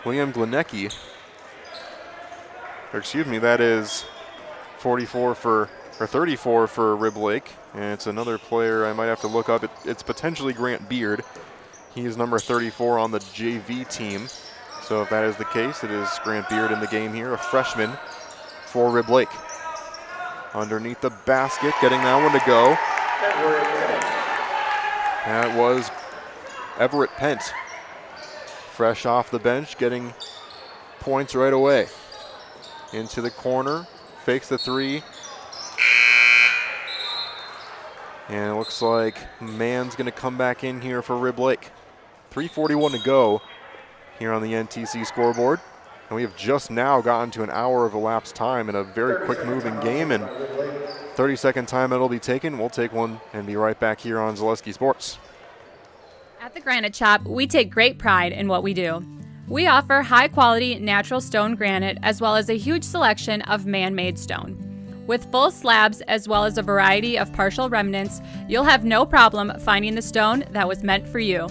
A: William Glenecki. Or excuse me, that is 44 for, or 34 for Rib Lake. And it's another player I might have to look up. It's potentially Grant Beard. He is number 34 on the JV team. So if that is the case, it is Grant Beard in the game here, a freshman for Rib Lake. Underneath the basket, getting that one to go. That was Everett Pent. Fresh off the bench, getting points right away. Into the corner, fakes the three. And it looks like Mann's gonna come back in here for Rib Lake. 3:41 to go here on the NTC scoreboard. And we have just now gotten to an hour of elapsed time in a very quick moving game, and 30-second time it'll be taken. We'll take one and be right back here on Zaleski Sports.
D: At the Granite Shop, we take great pride in what we do. We offer high-quality natural stone granite as well as a huge selection of man-made stone. With full slabs as well as a variety of partial remnants, you'll have no problem finding the stone that was meant for you.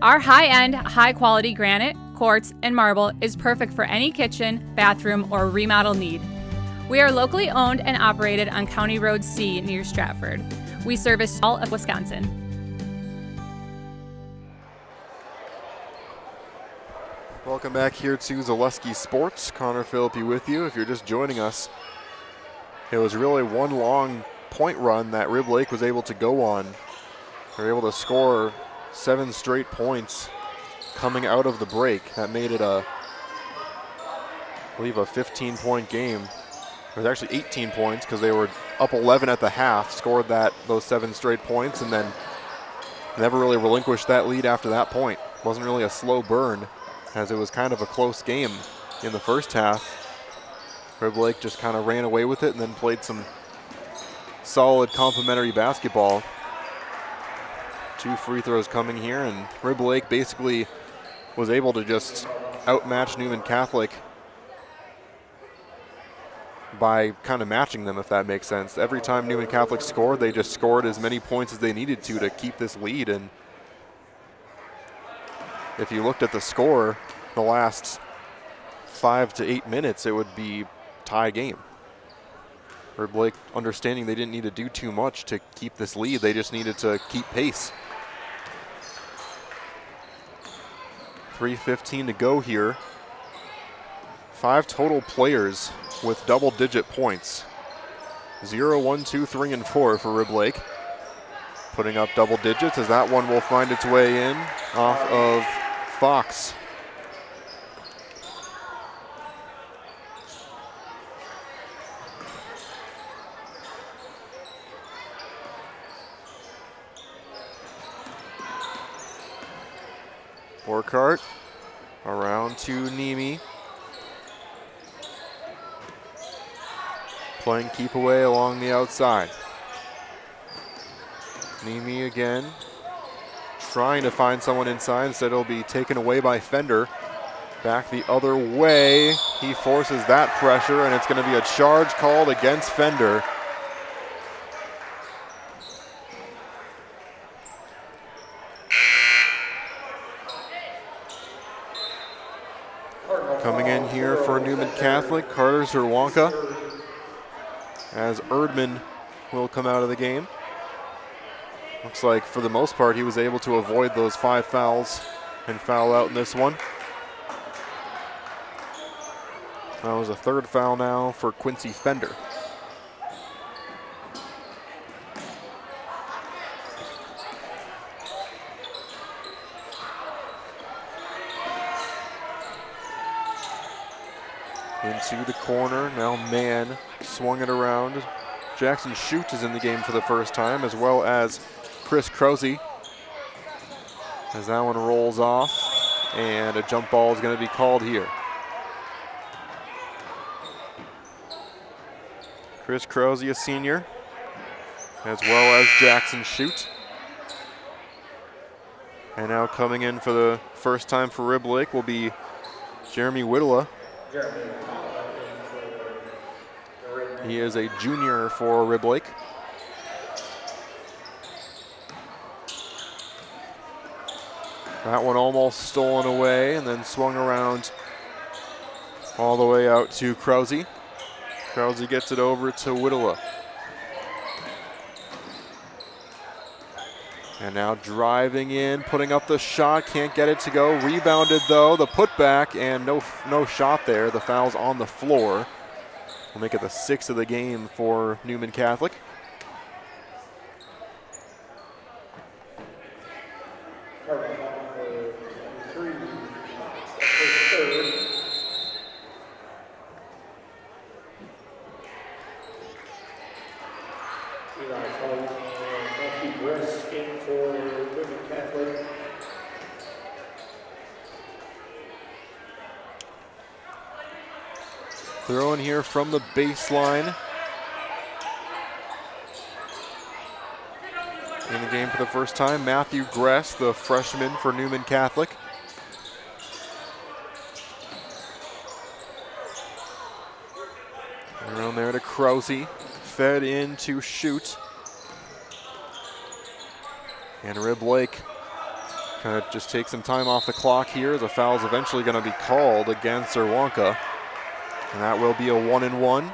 D: Our high-end, high-quality granite, quartz, and marble is perfect for any kitchen, bathroom, or remodel need. We are locally owned and operated on County Road C near Stratford. We service all of Wisconsin.
A: Welcome back here to Zaleski Sports. Connor Philippi with you. If you're just joining us, it was really one long point run that Rib Lake was able to go on. They were able to score 7 straight points coming out of the break. That made it I believe a 15-point game. It was actually 18 points because they were up 11 at the half, scored those 7 straight points, and then never really relinquished that lead after that point. Wasn't really a slow burn, as it was kind of a close game in the first half. Rib Lake just kind of ran away with it and then played some solid complementary basketball. 2 free throws coming here, and Rib Lake basically was able to just outmatch Newman Catholic by kind of matching them, if that makes sense. Every time Newman Catholic scored, they just scored as many points as they needed to keep this lead. And if you looked at the score the last 5 to 8 minutes, it would be tie game. Rib Lake understanding they didn't need to do too much to keep this lead. They just needed to keep pace. 3:15 to go here. 5 total players with double-digit points. 0, 1, 2, 3, and 4 for Rib Lake. Putting up double digits as that one will find its way in off of Fox. Borkart around to Nemi. Playing keep away along the outside. Nemi again, trying to find someone inside. Instead it'll be taken away by Fender. Back the other way. He forces that pressure, and it's going to be a charge called against Fender. Coming in here for Newman Catholic, Carter Zerwanka, as Erdman will come out of the game. Looks like for the most part he was able to avoid those 5 fouls and foul out in this one. That was a 3rd foul now for Quincy Fender. Into the corner, now Mann swung it around. Jackson Shute is in the game for the first time, as well as Chris Krause. As that one rolls off, and a jump ball is going to be called here. Chris Krause, a senior, as well as Jackson Shute. And now coming in for the first time for Rib Lake will be Jeremy Whittla. He is a junior for Rib Lake. That one almost stolen away and then swung around all the way out to Krause. Krause gets it over to Whittla. And now driving in, putting up the shot, can't get it to go. Rebounded though, the putback, and no shot there. The foul's on the floor. We'll make it the 6th of the game for Newman Catholic. Throw in here from the baseline. In the game for the first time, Matthew Gress, the freshman for Newman Catholic. Around there to Krause, fed in to shoot. And Rib Lake kind of just takes some time off the clock here. The foul's eventually going to be called against Cerwanka. And that will be a 1-and-1.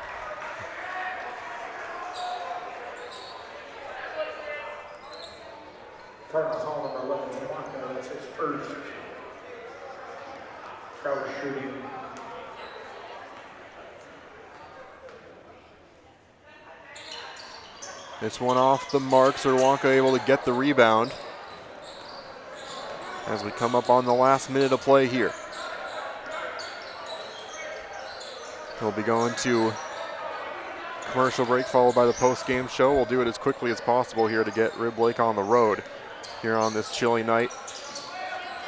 B: Cardinal Hall number 11, Cerwanka, that's his first foul shooting.
A: This one off the mark. Cerwanka able to get the rebound as we come up on the last minute of play here. We'll be going to commercial break followed by the post-game show. We'll do it as quickly as possible here to get Rib Lake on the road here on this chilly night.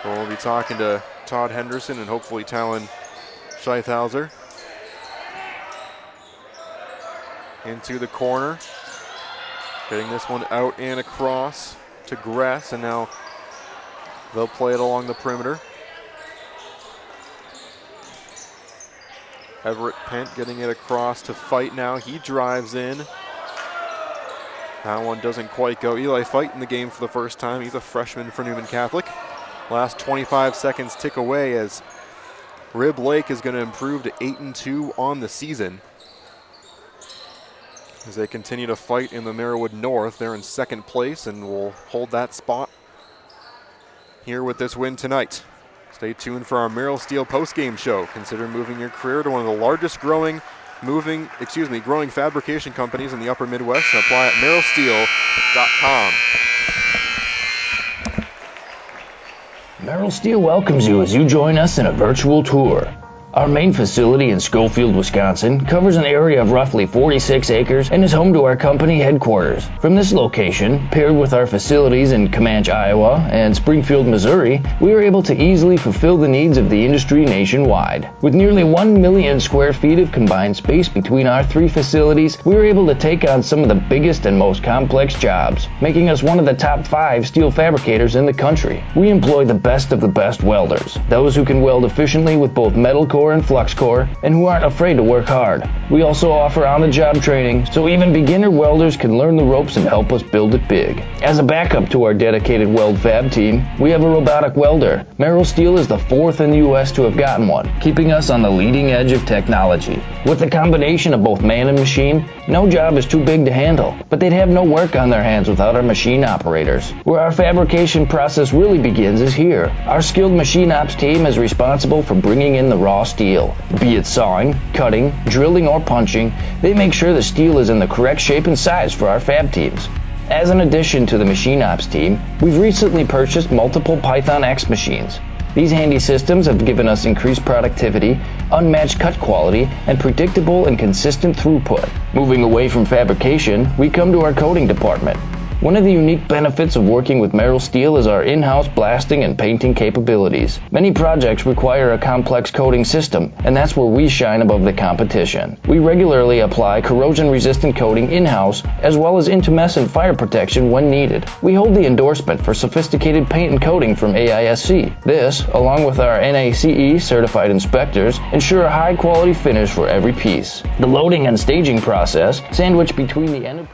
A: We'll be talking to Todd Henderson and hopefully Talon Scheithauser. Into the corner. Getting this one out and across to Gress, and now they'll play it along the perimeter. Everett Pent getting it across to Fight now. He drives in. That one doesn't quite go. Eli Fight in the game for the first time. He's a freshman for Newman Catholic. Last 25 seconds tick away as Rib Lake is going to improve to 8-2 on the season. As they continue to fight in the Merriwood North, they're in second place and will hold that spot here with this win tonight. Stay tuned for our Merrill Steel post-game show. Consider moving your career to one of the largest growing fabrication companies in the upper Midwest and apply at merrillsteel.com.
E: Merrill Steel welcomes you as you join us in a virtual tour. Our main facility in Schofield, Wisconsin covers an area of roughly 46 acres and is home to our company headquarters. From this location, paired with our facilities in Comanche, Iowa and Springfield, Missouri, we are able to easily fulfill the needs of the industry nationwide. With nearly 1 million square feet of combined space between our 3 facilities, we are able to take on some of the biggest and most complex jobs, making us one of the top 5 steel fabricators in the country. We employ the best of the best welders, those who can weld efficiently with both metal core and flux core, and who aren't afraid to work hard. We also offer on-the-job training, so even beginner welders can learn the ropes and help us build it big. As a backup to our dedicated weld fab team, we have a robotic welder. Merrill Steel is the 4th in the U.S. to have gotten one, keeping us on the leading edge of technology. With the combination of both man and machine, no job is too big to handle, but they'd have no work on their hands without our machine operators. Where our fabrication process really begins is here. Our skilled machine ops team is responsible for bringing in the raw steel. Be it sawing, cutting, drilling, or punching, they make sure the steel is in the correct shape and size for our fab teams. As an addition to the machine ops team, we've recently purchased multiple Python X machines. These handy systems have given us increased productivity, unmatched cut quality, and predictable and consistent throughput. Moving away from fabrication, we come to our coating department. One of the unique benefits of working with Merrill Steel is our in-house blasting and painting capabilities. Many projects require a complex coating system, and that's where we shine above the competition. We regularly apply corrosion-resistant coating in-house, as well as intumescent fire protection when needed. We hold the endorsement for sophisticated paint and coating from AISC. This, along with our NACE certified inspectors, ensure a high-quality finish for every piece. The loading and staging process, sandwiched between the end of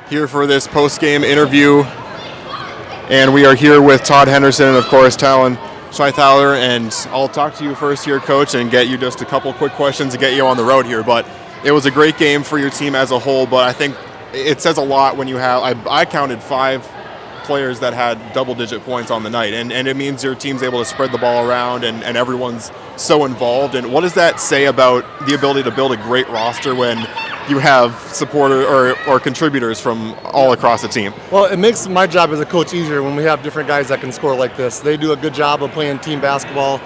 A: here for this post-game interview, and we are here with Todd Henderson and of course Talon Scheithauser, and I'll talk to you first here, Coach, and get you just a couple quick questions to get you on the road here. But it was a great game for your team as a whole, but I think it says a lot when you have, I counted 5 players that had double-digit points on the night, and it means your team's able to spread the ball around and everyone's so involved. And what does that say about the ability to build a great roster when you have supporter or contributors from all across the team?
C: Well, it makes my job as a coach easier when we have different guys that can score like this. They do a good job of playing team basketball.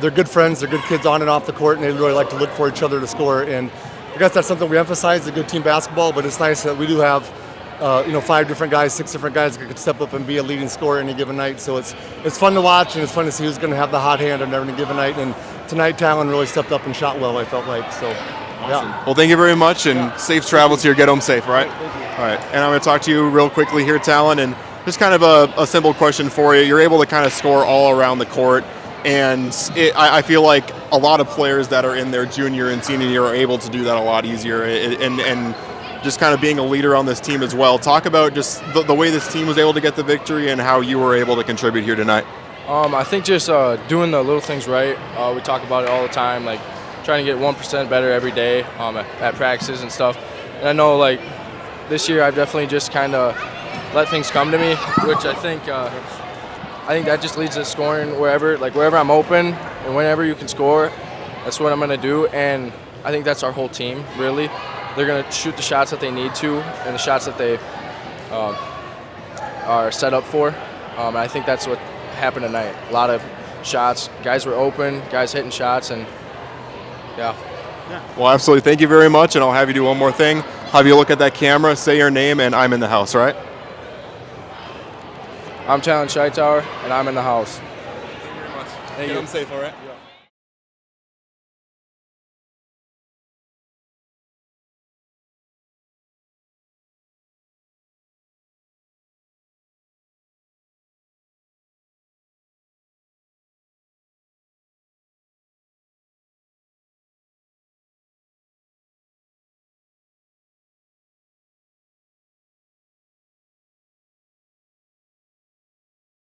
C: They're good friends, they're good kids on and off the court, and they really like to look for each other to score. And I guess that's something we emphasize, the good team basketball, but it's nice that we do have 5 different guys, 6 different guys that could step up and be a leading scorer any given night. So it's fun to watch, and it's fun to see who's going to have the hot hand on every given night. And tonight, Talon really stepped up and shot well, I felt like. So, yeah.
A: Well, thank you very much, and safe travels here. Get home safe, all right? All right. And I'm going to talk to you real quickly here, Talon, and just kind of a simple question for you. You're able to kind of score all around the court, and I feel like a lot of players that are in their junior and senior year are able to do that a lot easier, and just kind of being a leader on this team as well. Talk about just the way this team was able to get the victory and how you were able to contribute here tonight.
V: I think just doing the little things right. We talk about it all the time, like trying to get 1% better every day at practices and stuff. And I know like this year I've definitely just kind of let things come to me, which I think that just leads to scoring wherever I'm open and whenever you can score, that's what I'm going to do. And I think that's our whole team, really. They're going to shoot the shots that they need to and the shots that they are set up for. And I think that's what happened tonight. A lot of shots. Guys were open, guys hitting shots, and yeah.
A: Well, absolutely. Thank you very much, and I'll have you do one more thing. Have you look at that camera, say your name, and I'm in the house, all right?
V: I'm Talon Scheitauer, and I'm in the house.
A: Thank you very much. Get home safe, all right? Yeah.